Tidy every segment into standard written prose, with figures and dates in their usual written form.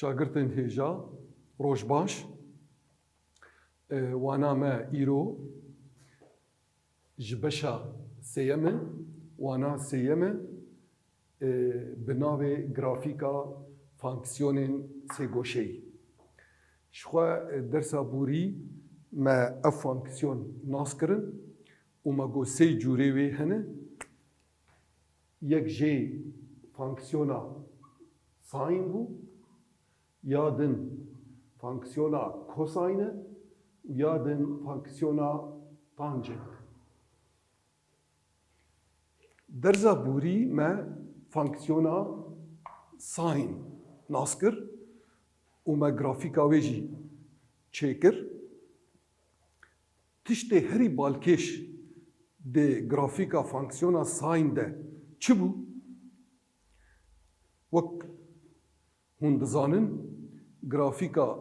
شاگردên hêja roj baş. Wana me îro ji beşa sêyemê, wana sêyemê bi navê grafîka fonksiyonên sêgoşeyî. Ji xwe dersa borî me ev fonksiyon nas kirin û me got sê cûrê wê hene. Yek jê fonksiyona sin bû, ya din fonksiyona kosine û ya din fonksiyona tangent. Derza borî me fonksiyona sin nas kir û me grafîka wê jî çêkir. Tiştê herî balkêş dê grafîka fonksiyona sin de çi bû? Wek hûn dizanin, grafîka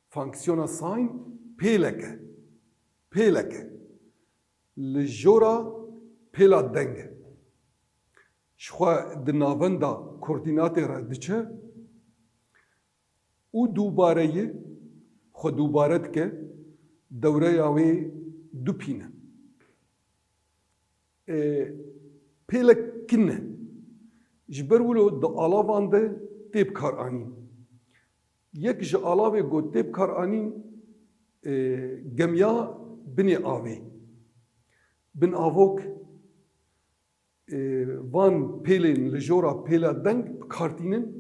fonksiyona sin pêlek e. Pêlek e. Li jora pêla deng e. Ji xwe di navenda koordînatê re diçe û dûbareyê xwe dûbare dike, dewreya wê dupîne. Pêlek kin e. Ji ber wilo di alavan de tê bikaranîn. Yek ji alavê got tê bikaranîn gemiya binê avê. Bin avok van pêlên li jora pêla deng bikartînin.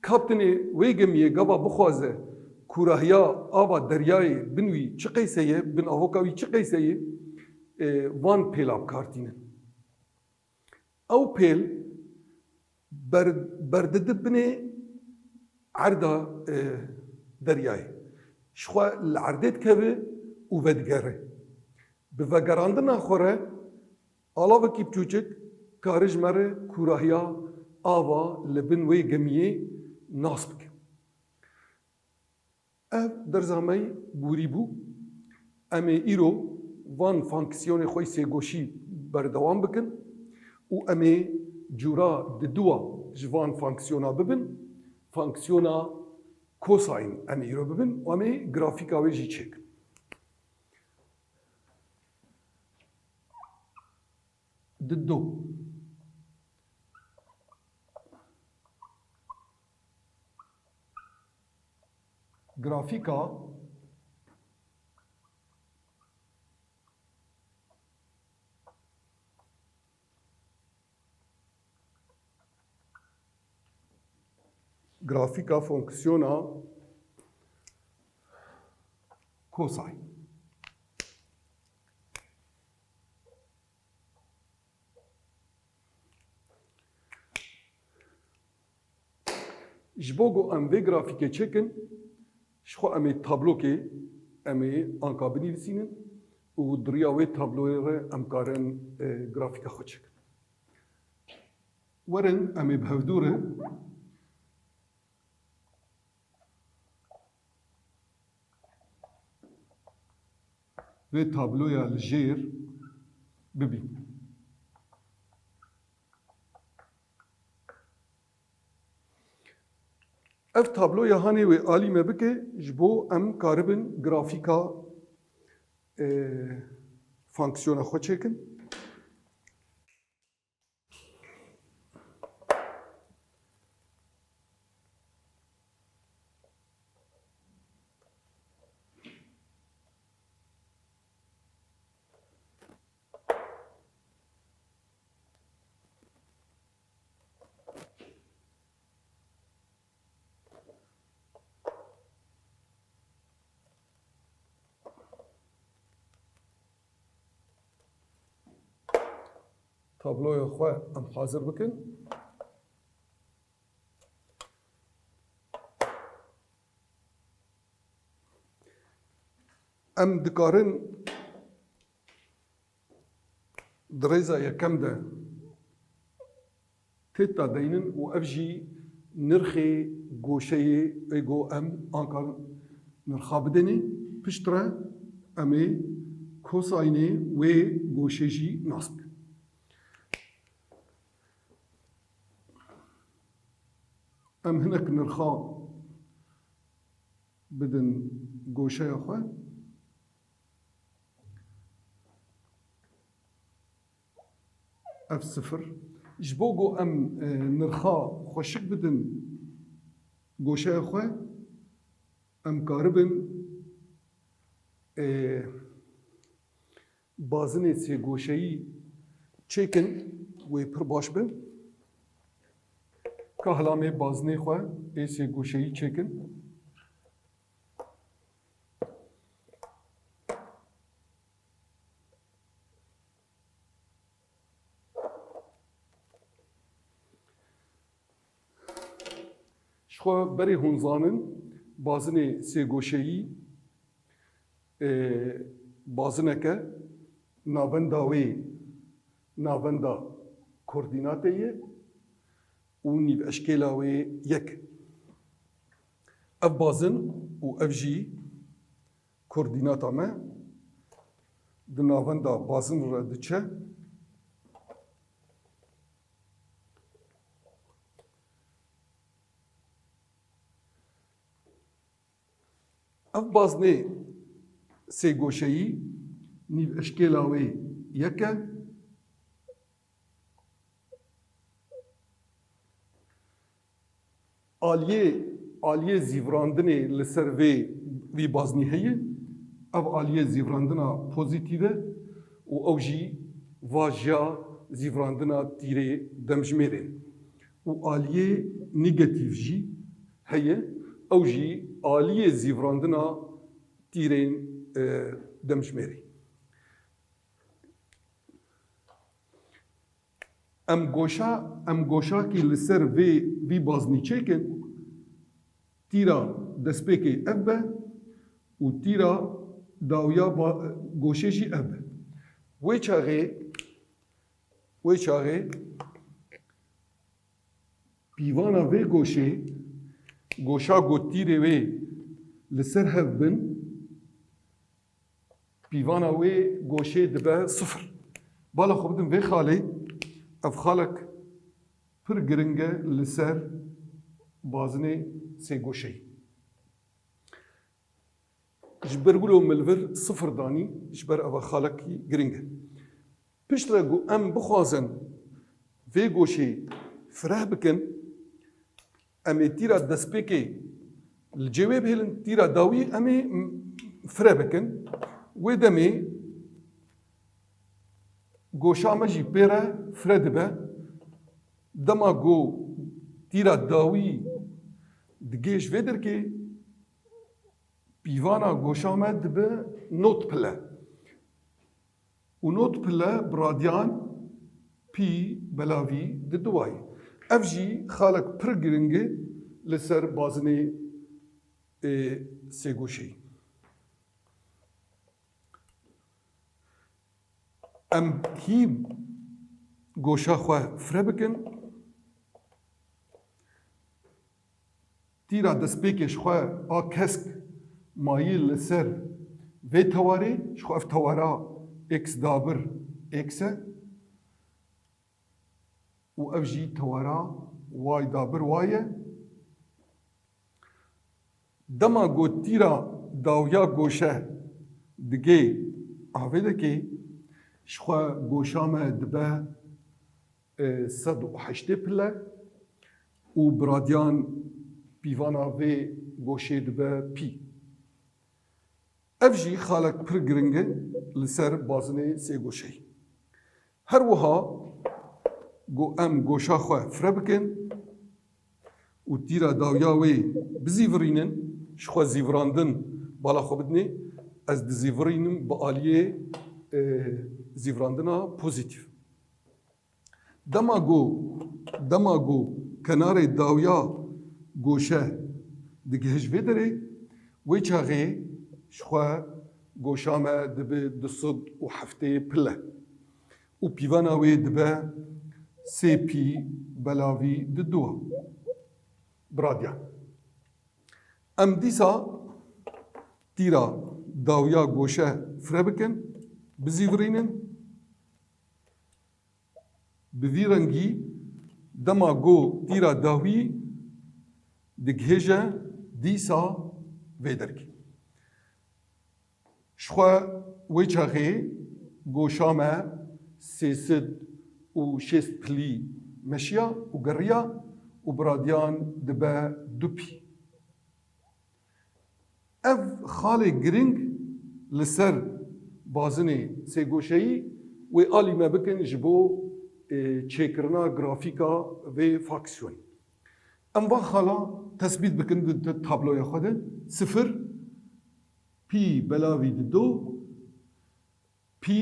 Kaptinê wê gemiyê gava bixwaze kurahiya ava deryayê bin wî çi qeyse ye, bin avoka wî çi qeyse ye, van pêla bikartînin. Ew pêl berdidi binê erda deryayê. Ji xwe li erdê dikeve û vedigere. Bi vegerandina xwe re alavekî biçûçik karê ji me re kurahiya ava li bin wê gemiyê nas bike. Ev derza me borî bû. Em ê îro van fonksiyonê xwe sêgoşî berdewam bikin û em ê cûra di duwa ji van fonksiyona bibin. Fonksiyona cosine em ê îro bibin û em ê grafîka wê jî çêkin. Di do grafîka fonksiyona cosine. Ji bo ku em vê grafîkê çekin, ji xwe em ê tablokê em ê anka binivîsînin û diriya wê tabloyê re em karin grafîka xwe çekin. Werin em ê bi hevdûre vê tabloya li jêr bibîn. Ev tabloya hanê wê alî me bike ji bo em karibin grafîka fonksiyona xwe çêkin. Tabloya xwe em hazir bikin. Em dikarin di rêza yekem de têta deynin û ev jî nirxê goşeyê wê got em anka nirxa bidinê. Pişt re em ê kosaynê wê goşê jî nas bikin. Em hinek nirxa بدن گوشه خو F0 ji bo ku em nirxa xweşik bidin goşeya xwe em karibin bazinê sêgoşeyî çêkin wê pir baş be ka hilamê bazinê xwe ê sêgoşeyî çêkin Xwe berê hûn zanin bazinê sêgoşeyî bazineke navenda wê navenda koordînatê ye û nîveşkêla wê yek e. Ev bazin û ev jî koordînata me di navenda bazin re diçe Ev bazinê sêgoşeyî nîveşkêla wê yek e aliyê zîvrandinê li ser vê bazinî heye ev aliyê zîvrandina pozîtîv e û ew jî vajiya zîvrandina tîrê demjimêrê û aliyê negatîv jî heye ew jî aliyê zîvrandina tîrên demjimêrê em goşakî li ser vê bazinî çêkin tîra destpêkê ev be û tîra dawiya goşê jî ev be wê çaxê pîvana vê goşê goşa got tîrê wê li ser hev bin pîvana wê goşê dibe sıfır bala xwe bidin vê xalê ev xalek pir giring e li ser bazinê sêgoşeyî ji ber gulo milvir sıfır danî ji ber eva xalekî giring e pişt re ku em bixwazin vê goşê fireh bikin em ê tîra destpêkê li cêwê bihêlin tîra dawî em ê fireh bikin wê demê goşa me jî pê re fireh dibe dema got tîra dawî digê ji vê derkê pîvana goşa me dibe not pile û not pile bi radiyan pî belavî di duwayê ev jî xalek pir giring e li ser bazinê sêgoşeyî em hî goşa xwe fireh bikin tîra destpêkê ji xwe a kesk mayî li ser vê tewarê ji xwe ev tewara x dabir x e û ev jî tewara y dabir y e dema got tîra dawiya goşe digê avê dekê ji xwe goşa me dibe sed û heştê pile û bi radiyan pîvana vê goşê dibe pî ev jî xalek pir giring e li ser bazinê sêgoşeyî her wiha got em goşa xwe fireh bikin û tîra dawiya wê bizîvirînin ji xwe zîvirandin bala xwe bidinê ez dizîvirînim bi aliyê zîvirandina pozîtîv dema got kenarê dawiya goşe digih ji vê derê wê çaxê ji xwe goşa me dibe du sed û heftê pile û pîvana wê dibe sê pî belavî di duwa bi radiyan em dîsa tîra dawiya goşe fireh bikin bizîvirînin bi vî rengî dema got tîra dawî digihêje dîsa vê derkê. Ji xwe wê çaxê goşa me sêsid û şêst pilî meşiya û geriya û biradiyan dibe du pî. Ev xalê giring li ser bazinê sêgoşeyî wê alî me bikin ji bo çêkirina grafîka vê faksiyonê. Em van xala tespît bikin di tabloya xwe de sifir pî belavî di do pî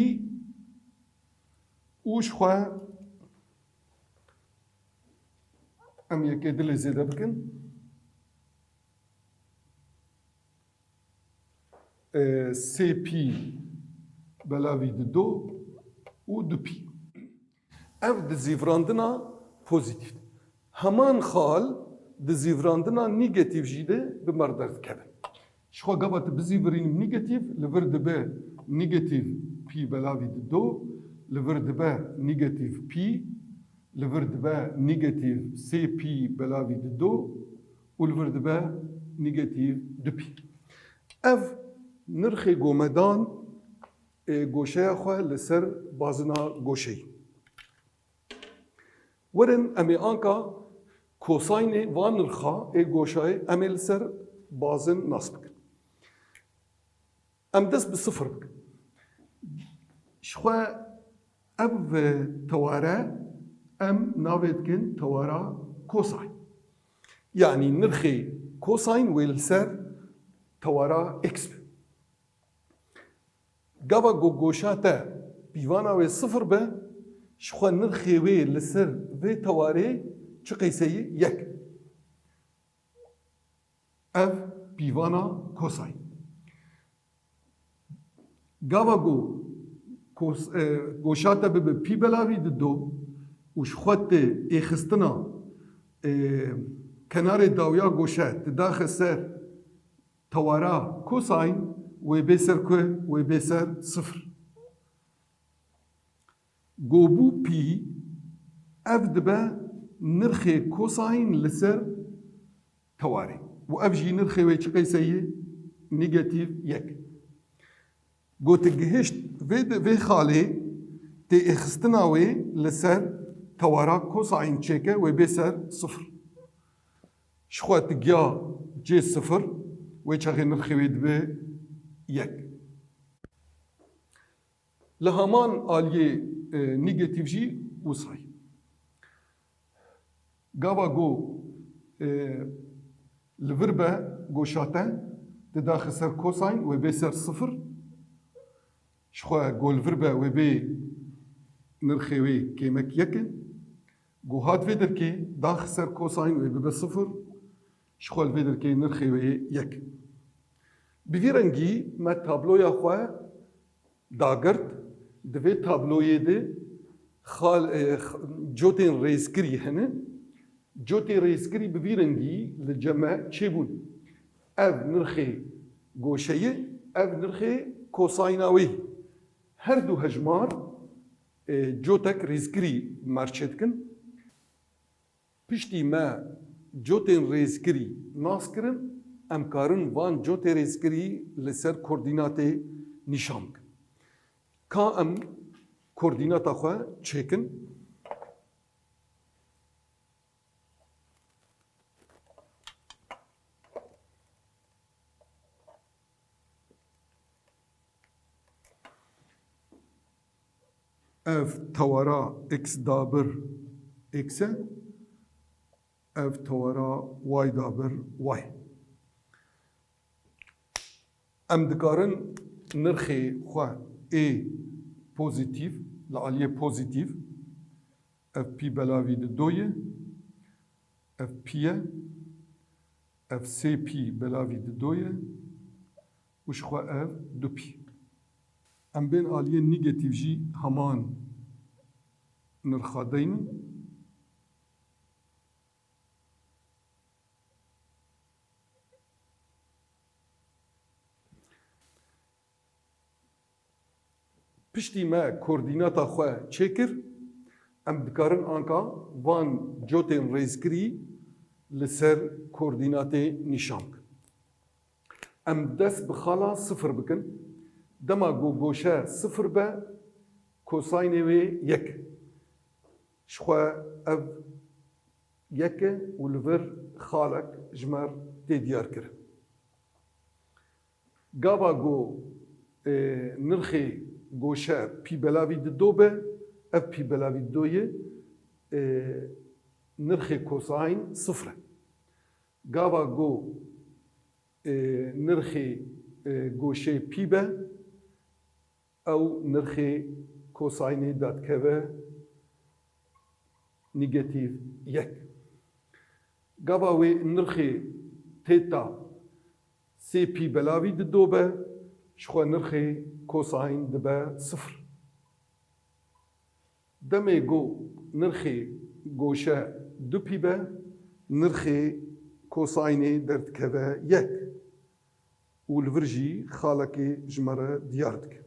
û ji xwe em yekê dilê zêde bikin sê pî belavî di do û du pî. Ev di zîvrandina pozîtîv. Heman xal di zîvrandina nîgetîv jî de bi merder dikevin. Ji xwe gava tu bizîvirînim nîgetîv, li vir dibe nîgetîv pî belavî di do, li vir dibe nîgetîv pî, li vir dibe nîgetîv sê pî belavî di do û li vir dibe nîgetîv du pî. Ev nirxê gomedan goşeya xwe li ser bazina goşeyî. Werin em ê anka kosaynê van nirxa ê goşayê em ê li ser bazin nas bikin. Em dest bi sifir bikin. Ji xwe ev teware em navê dikin tewara kosayn. Yani nirxê kosayn wê li ser tewara x be. Gava goşa te pîvana wê sifir be, ji xwe nirxê wê li ser vê tewarê çi qeyseyî yek. Ev pîvana kosayn. Gava goşa te bibe pî belavî di do û ji xwe tê êxistina kenarê dawiya goşe ti daxe ser tewara kosayn wê bê ser ku? Wê bê ser sifir. Gobû pî ev dibe nirxê kosayn li ser tewarê û ev jî nirxê wê çi qeyseyî nîgetîv yek. Gotu gihişt vê xalê tê êxistina wê li ser tewara kosayn çêke wê bê ser sifir. Ji xwe tu giya cê sifir wê çaxê nirxê wê dibe yek. Li heman aliyê nîgetîv jî wisa. Gava go li vir be goşa te di daxe ser kosayn wê bê ser sifir. Ji xwe go li vir be wê bê nirxê wê kêmek yekin. Go hat vê derkê daxe ser kosayn wê bibe sifir. Ji xwe li vê derkê nirxê wê yek. Bi vî rengî me tabloya xwe dagirt. Di vê tabloyê de cotên rêzkirî hene. Cotê rêzkirî bi vî rengî li ceme çêbûn. Ev nirxê goşeyê, ev nirxê kosayna wê. Her du hejmar cotek rêzkirî merçê dikin. Piştî me cotên rêzkirî nas kirin, em karin van cotê rêzkirî li ser koordînatê nîşan bikin. Ka em koordînata xwe çêkin. Ev tewara x dabir x e, ev tewara y dabir y. Em dikarin nirxê xwe ê pozîtîv, li aliyê pozîtîv, ev pî belavî di do ye, ev pî ye, ev sê pî belavî di do ye û ji xwe ev du pî. Em bên aliyê nîgetîv jî heman nirxa deynin. Piştî me koordînata xwe çêkir, em dikarin anka van cotên rêzkirî li ser koordînatê nîşan bikin. ام دست بخالا صفر بکن دما گوشه صفر به کوساین وی یک شخوا اف یک و لور خالق جمر تی دیار کرد گاوا گو نرخی گوشه پی بلاوی دو به اف پی بلاوی دویه نرخی کوساین صفره گاوا گو نرخی گوشه پی به او نرخی کوساینی داد که نيجاتيف يك قاواوي نرخي تيتا سي بي بلاوي ددوبة شخوا نرخي كوساين دبا صفر دمي جو نرخي جوشا دو بيبا نرخي كوسايني درد كذا يك والفرجي خالكي جمرة ديارتك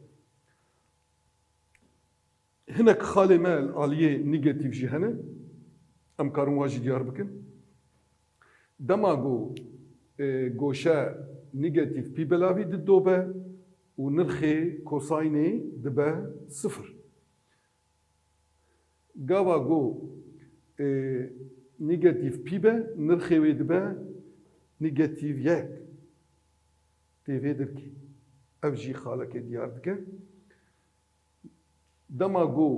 هناك خالي مال آلية نيجاتيف جهنة ام کارون واجی دیار بکن دما گوشه نگاتیف پی بلاوی دو به و نرخی کوساینی دبه صفر گاوا گو نگاتیف پی به نرخی وی دبه نگاتیف یک تیوی درکی اف جی خالک دیار دکه دما گو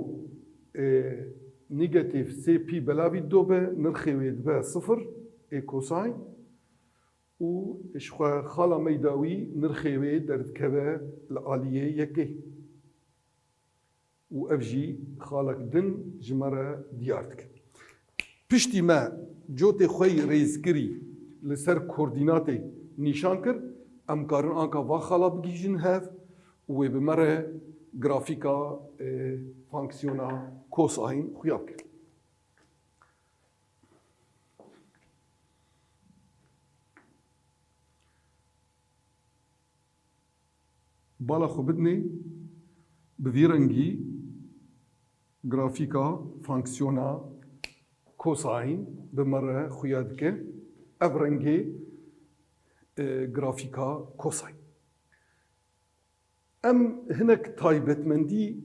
نيجاتيف سي بي بلاوي دوبه نرخي ويدبه صفر اي كوساين و اشخوا خالا ميداوي نرخي ويد درد كبه الآلية يكي و افجي خالك دن جمرة ديارتك پشتی ما جوتي خوي ريزكري لسر كورديناتي نيشان كر ام كارن آنكا وا خالا بگيجن هف و بمره گرافیکا فانکسیونا کوساین خویاب کرد. بالا خو بدنی بویرنگی گرافیکا فانکسیونا کوساین بمره خویاد که افرنگی گرافیکا کوساین. ام هناك تايبت مندي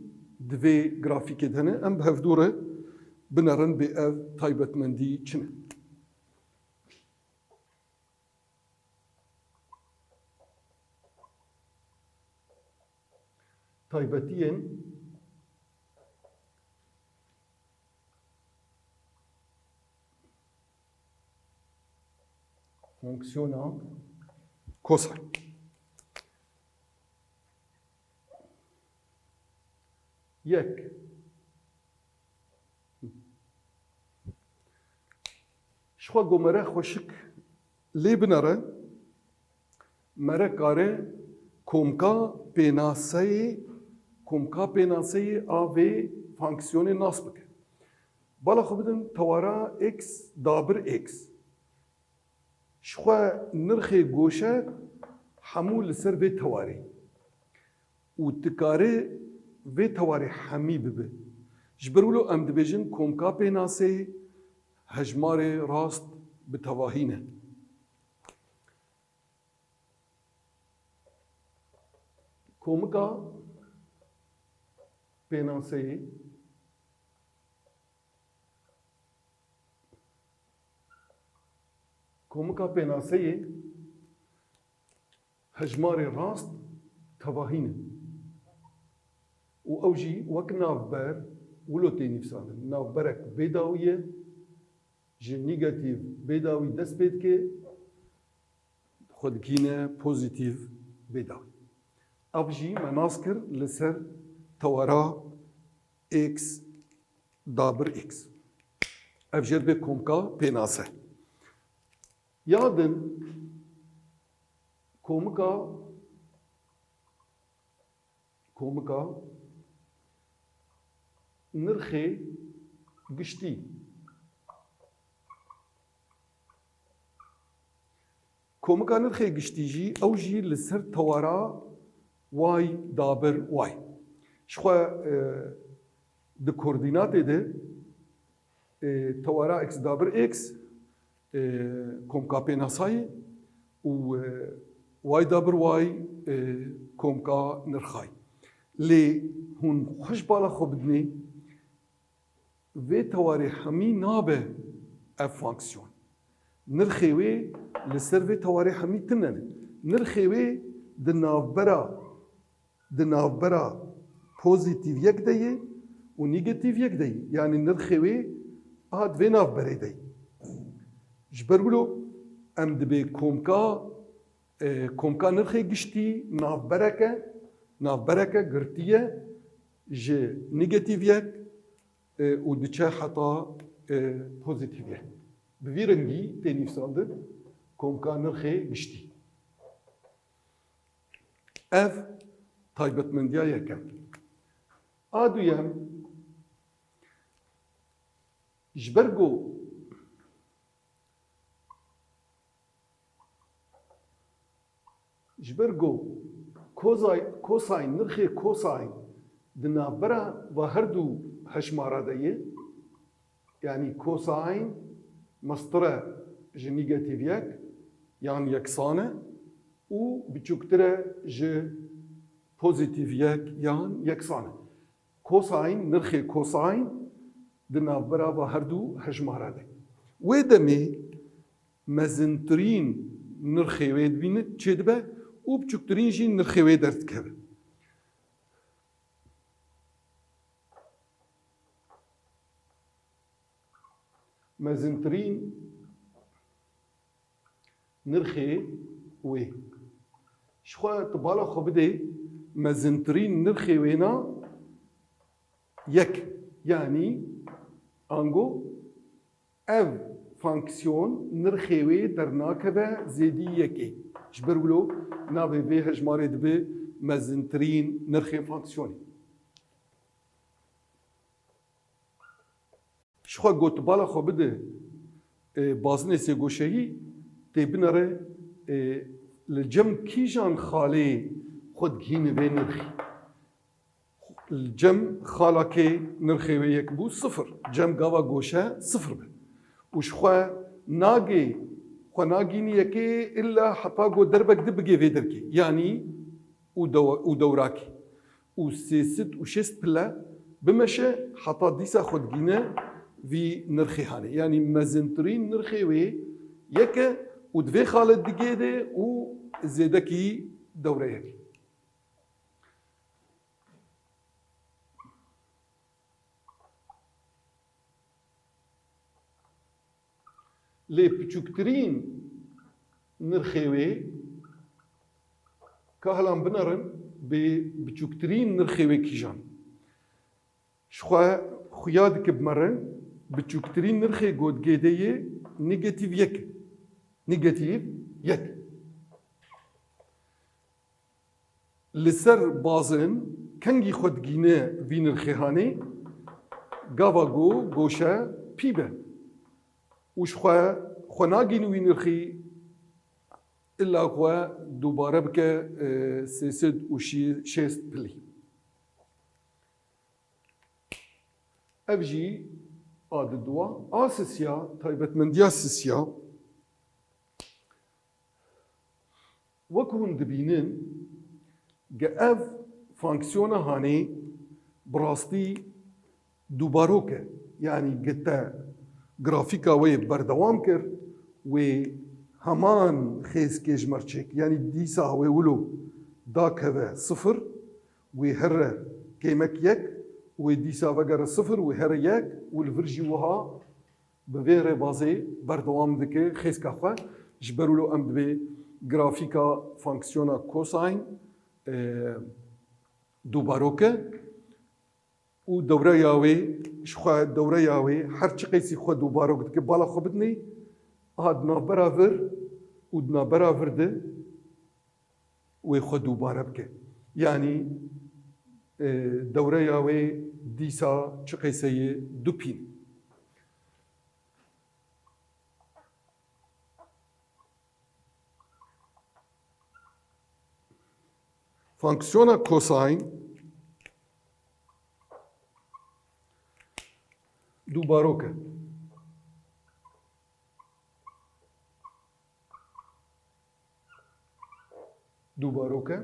دوی گرافیکت هنه ام بهفدوره بنرن به اف تايبت مندي چنه تايبتين فونكسيونا كوساين یک شخوا گمره خوشک لی بنره مره کاره کومکا پیناسه آوی فانکسیون ناس بکه بالا خو بدن توارا اکس دابر اکس شخوا نرخی گوشه حمول لسر به تواری و تکاره و تواری حمی ببه جبرولو ام دبیجن کومکا پیناسه هجمار راست به تواهینه کومکا پیناسه هجمار راست تواهینه و اوجی وک نافبر ولو تینی فسانه نافبرک بداویه جی نیگاتیو بداوی دست بید که خودکینه پوزیتیو بداوی اوجی مناس کر لسر توارا اکس دابر اکس اوجر به کومکا پیناسه یادن کومکا نرخی گشتی کومکا نرخی گشتی جی او جی لسر توارا وای دابر وای شخوا ده کوردینات ده توارا اکس دابر اکس کومکا پیناسای و وای دابر وای کۆمکا نرخای لێ هون خوش بالا خۆ بدنێ vê tewarê hemî nabe ev fonksiyon. Nirxê wê li ser vê tewarê hemî tune ne. Nirxê wê di navbera pozîtîv yek de ye û negatif yek de ye. Yani nirxê wê hat vê navberê de ye. Ji ber wilo em dibe komka nirxê giştî navbereke girtiye ji negatif yek û diçe heta pozitif yek. Bi vî rengî tê nîvîsandin komka nirxê giştî. Ev taybetmendiya yekem. A duyem ji ber got kosayên nirxê kosayên di navbera ve her du heşmara de ye. Yani kosayên mastire ji negatif yek yan yeksan e û biçûktir e ji pozitif yek yan yeksan e. Kosayên nirxê kosayên di navbera ve her du heşmara de. Wê demê mezintirîn nirxê wê dibîne çê dibe û biçûktirîn jî nirxê wê derdikeve. Mezintirîn nirxê wê. Ji xwe tu bala xwe bidê mezintirîn nirxê wê na yek. Yani ango ev fonksiyon nirxê wê dernakeve zêdî yekê. Ji ber wilo navê vê hejmarê dibe mezintirîn nirxê fonksiyonê. Ji xwe gotibala xwe bide bazinê sêgoşehî tê binere li cem kîjan xalê xwe digihîne vê nirxî. Li cem xalakê nirxê wê yek bû sıfır. Cem gava goşe sıfır be. û ji xwe nagînî yekê illa heta got derbek di bige vê derkê. Yani û dewrakê. û sêsit û şêst pile bimeşe heta dîsa xwe digîne vî nirxê hanê. Yani mezintirîn nirxê wê yek e û di vê xalet digê de û zêdekî dewreyekê. Lê piçûktirîn nirxê wê ka helan binerin bê biçûktirîn nirxê wê kîjan. Ji xwe xuya dike bimerin biçûktirîn nirxê gotgêdê yê negatif yek. Negatif yek. Li ser bazin kengî xwe digîne vî nirxê hanê gava goşe pî be. û ji xwe nagînî wî nirxî illa xwe dubare bike sêsid û şêst pilî. Ev jî a di duwa a sisiya taybetmendiya sisiya wek hûn dibînin ge ev fonksiyona hanê bi rastî dubarok e. Yani gete grafîka wê berdewam kir wê heman xêzkê ji merçek yani dîsa wê wilo dakeve sıfır wê here kêmek yek wê dîsa vegere sıfır wê here yek û li vir jî wiha bi vê rêbazê berdewam dike xêzka xwe. Ji ber wilo em dibê grafîka fonksiyona kosayn dubaroke û dewreya wê ji xwe dewreya wê her çi qesî xwe dubarok dike bala xwe bidinê aha di navbera vir û di navbera vir de wê xwe dubare bike. Yani dewreya wê dîsa çi qeseyê du pîn. Fonksiyona kosayn dubarok e. دوباروکه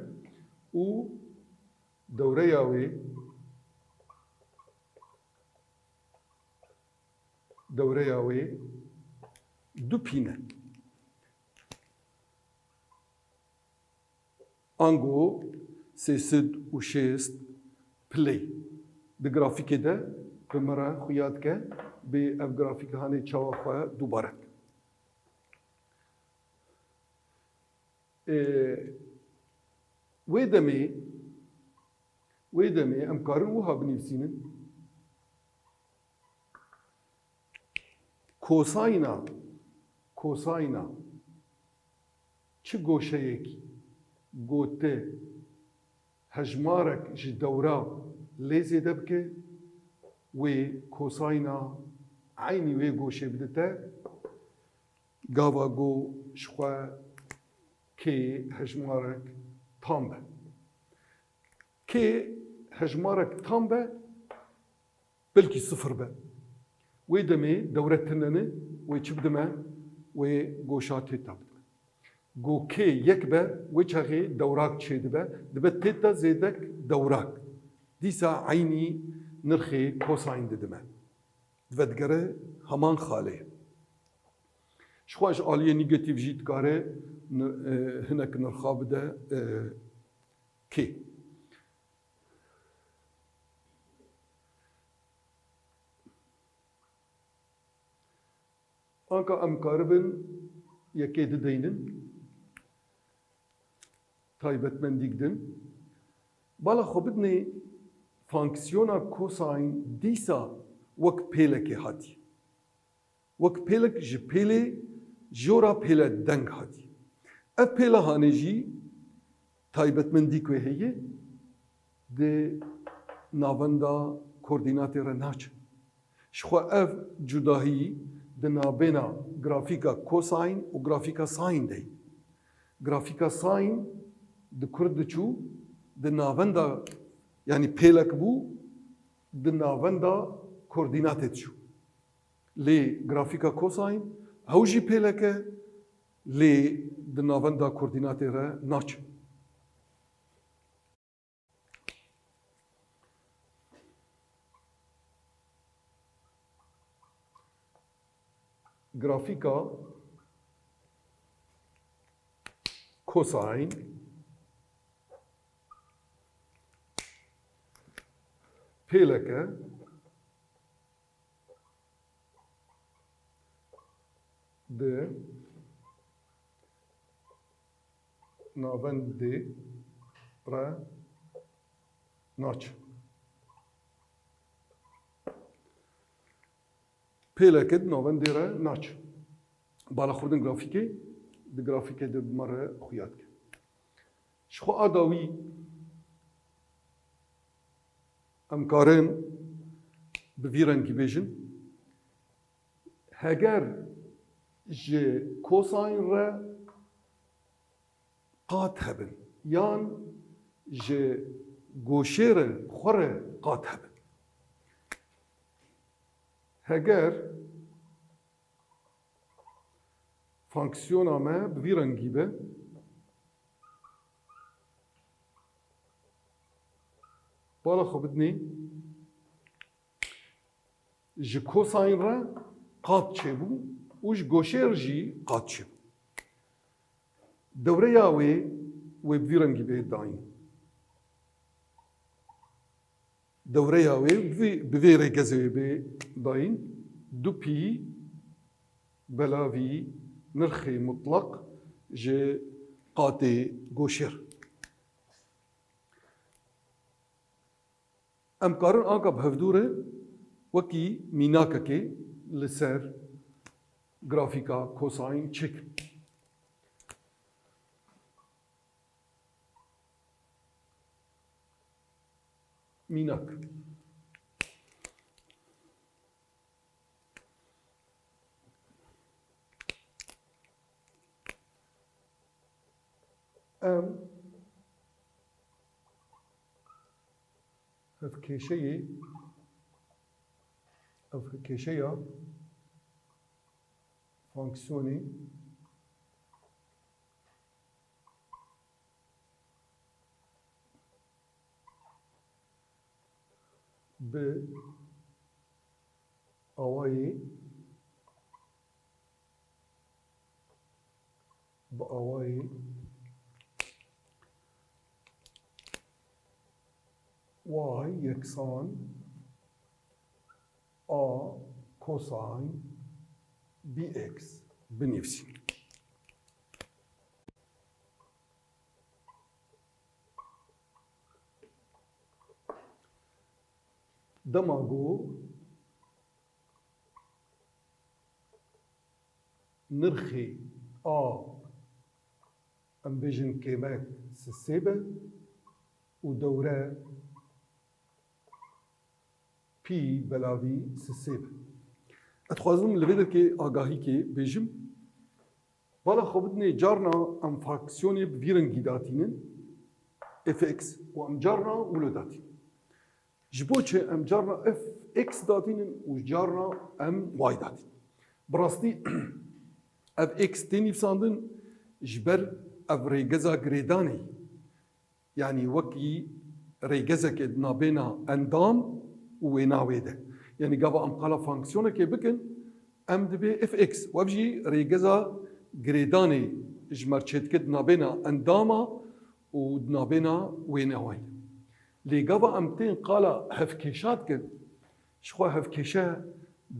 و دوره یاوی دو پینه انگو سیسد و شست پلی دی گرافیکی ده به مرا خویاد که به اف گرافیک هانی چاوا خواه دوباره وی دمی ام کارن وها بنویسینن کوساینا چه گوشه یکی گوته هجمارك جي دورا ليزي دبكي وي كوساينا عيني وي گوشه بدتا قاوا گو شخوا كي هجمارك تامبه كي هجمارك تامبه بلكي صفر به وي دمي دورة تنني وي چبدمه وي گوشاتي تابد گو کی یک به وچهی دوراک چید به دبه تیتا زیدک دوراک دیسا عینی نرخی کوساین ددمه دبه دگره همان خاله شخواش آلیه نیگتیو جیت کاره هنک نرخاب ده کی آنکا امکاربن یکی ددینن taybetmendigdim. Bala xobidne fonksiyona kosayn dîsa wek pêlekê hatiye. Wek pêlek ji pêlê jora pêle deng hatiye. Ev pêle hanê jî taybetmendî ku heye di navenda koordinatê re naçe. Ji xwe ev cudahî di navbêna grafîka kosayn û grafîka sayn de. Grafîka sayn di Kurd diçû di navenda yani pêlek bû di navenda koordinatê diçû. Lê grafîka kosayn ew jî pêlek e lê di navenda koordinatê re naçe. Grafîka kosayn pêleke di navendê re naçe. Pêleke di navendê re naçe. Bala xwedin grafîkê di grafîkê de me re xuyat ke. Ji xwe ada wî em karin bi vî rengî bêjin heger ji kosayn re qat hebin yan ji goşê re xwe re qat hebin. Heger fonksiyona me bi vî rengî be bala xwe bidinê ji kosayn re qat çêbû û ji goşê re jî qat çêbû. Dewreya wê bi vî rengî bê dayîn. Dewreya wê bi vê rêgezê wê bê dayîn du pî belavî nirxê mutlaq ji qatê goşê re. Em karin anka bi hevdûrê wekî mînakekê li ser grafîka kosayn çêkin. Mînak. Em ev kêşeyê ev kêşeya fonksiyonê bi awayê y yeksan a cosine bx binivîsî. Dema got nirxê a em bêjin kêmek sisê be û dewre pî belavî sisê be. Ez dixwazim li vê derkê agahîkê bêjim vala xwe bidinê carna em fraksiyonê bi vî rengî datînin fx û em carna wilo datînin. Ji bo çi em carna fx datînin û carna em y datînin. Bi rastî ev x tê nîvsandin ji ber ev rêgeza girêdanê yanî wekî rêgezekê di navbêna endam û wênawê de. Yani gava em qala fonksiyonekê bikin em dibe fx wev jî rêgeza girêdanê ji merçêdike di navbêna endama û di navbêna wênawayê. Lê gava em tên qala hevkêşa dikin ji xwe hevkêşe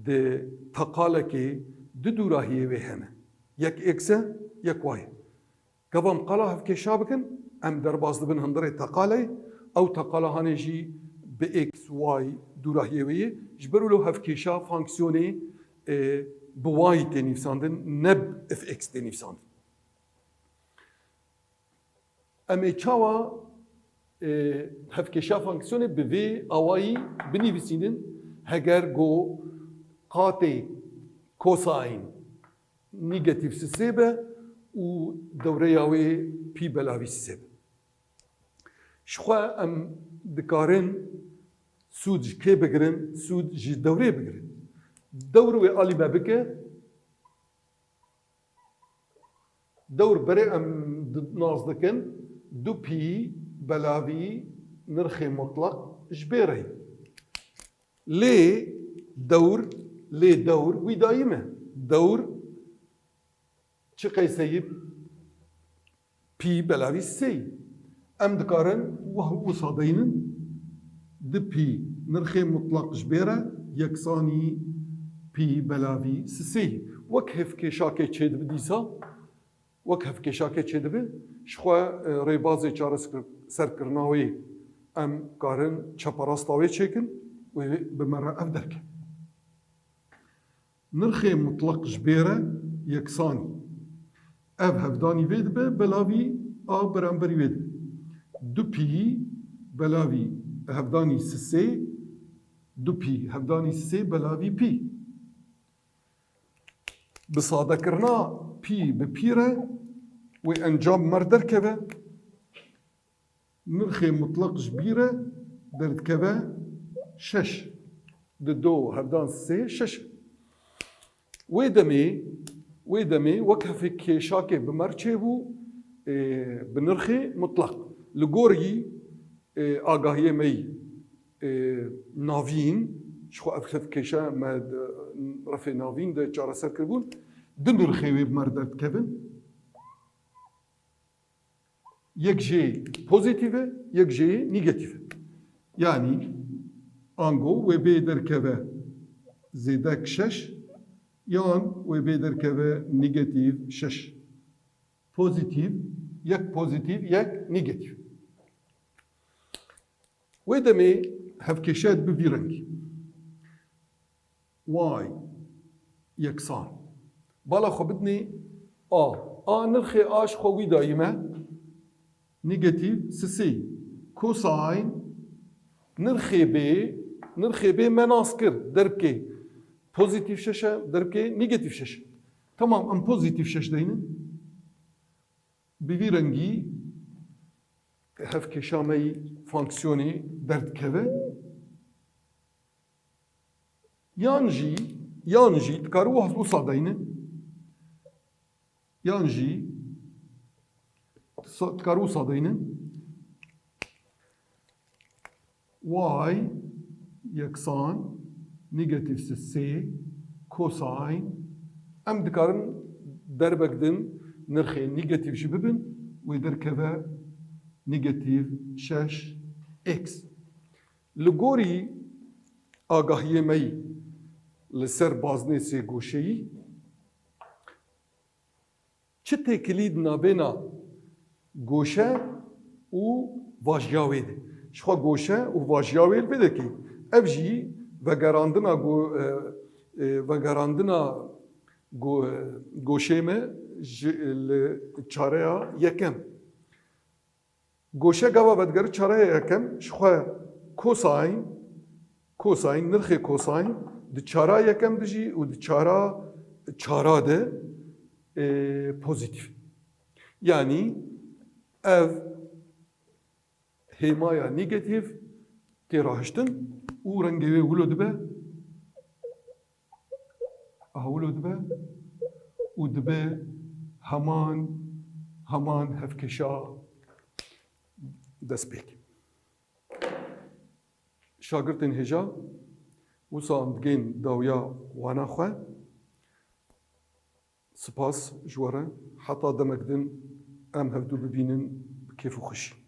di teqalekê du dûrahiyê wê hene. Yek x e yek y e. Gava em qala hevkêşa bikin em derbas dibin hindirê teqalê ew teqala hanê jî bi x y dûrahiyê wê ye ji ber wilo hevkêşa fonksiyonê bi y tê nîvsandin ne bi fx tê nîvsandin. Em ê çawa hevkêşa fonksiyonê bi vê awayî binivîsînin heger got qatê cosine negatif sisê be û dewreya wê pî belavî sisê be. Ji xwe em dikarin sûd ji kê bigirin, sûd ji dewrê bigirin. Dewr wê alî me bike, dewr berê em naz dikin du pî belavî nirxê mutlaq ji bê re. Lê dewr wî dayî me. Dewr çi qeyseyî pî belavî sêyî. Em dikarin wisa deyînin di pî nirxê mutlaq ji bê re yeksanî pî belavî sisêyî. Wek hevkêşakê çêdibe dîsa, wek hevkêşakê çêdibe ji xwe rêbazê çareserkirina wê em karin çeparasta wê çêkin wê bi me re ev derke. Nirxê mutlaq ji bê re yeksanî. Ev hevdanî vê dibe belavî a beramberî wê dibe. Du pî belavî hevdanî sisê, du pî hevdanî sisê belavî pî. Bi sadekirina pî bi pî re wê encam mer derkeve, nirxê mutlaq ji bî re derdikeve şeş. Di do hevdan sisê şeş. Wê demê wek hevkêşakê bi mer çêbû bi nirxê mutlaq. Li gorî agahiyê me yî navîn ji xwe ev hevkêşa me refê navîn de çareser kiribûn di nirxê wê bi mer derdikevin. Yek jê pozîtîv e, yek jê negatif e. Yani ango wê bê derkeve zêdek şeş yan wê bê derkeve negatif şeş. Pozitif, yek pozitif, yek negatif. Wê demê hevkêşa bi vî rengî. Y yeksan. Bala xwe bidinê a. A nirxê a ji xwe wî dayî me negatif sisê. Cosine nirxê bê me nas kir derkê pozitif şeş e, derkê negatif şeş. Tamam em pozitif şeş deyînin. Bi vî rengî hevkêşa me yî fonksiyonê derdikeve. Yan jî dikare wisa deyînin. Yan jî dikare wisa deyînin. Y یکسان نگاتیف سی کوساین ام دکارن دربک دن نرخی نگاتیف جی ببن و درکبه نگاتیف 6 اکس لگوری آگاهی می لسر بازنه سی گوشهی چه تکلید نابینا گوشه و واجیاوید شخوا گوشه و واجیاوید بده کی افجی وگراندنا گوشه me çareya yekem گوشه گاوا بدگر çareya yekem şxwa kosayn nirxê kosayn di çara yekem dijî û di çara de pozitif yani ev hêmaya negatif tê rahiştin û rengê wê wilo dibe wilo dibe û dibe heman hevkeşa destpêk şagirtên hêja wisa em digên dawiya wana xwe spas ji we re heta demek din em hevdû bibînin bi kêf û xweşî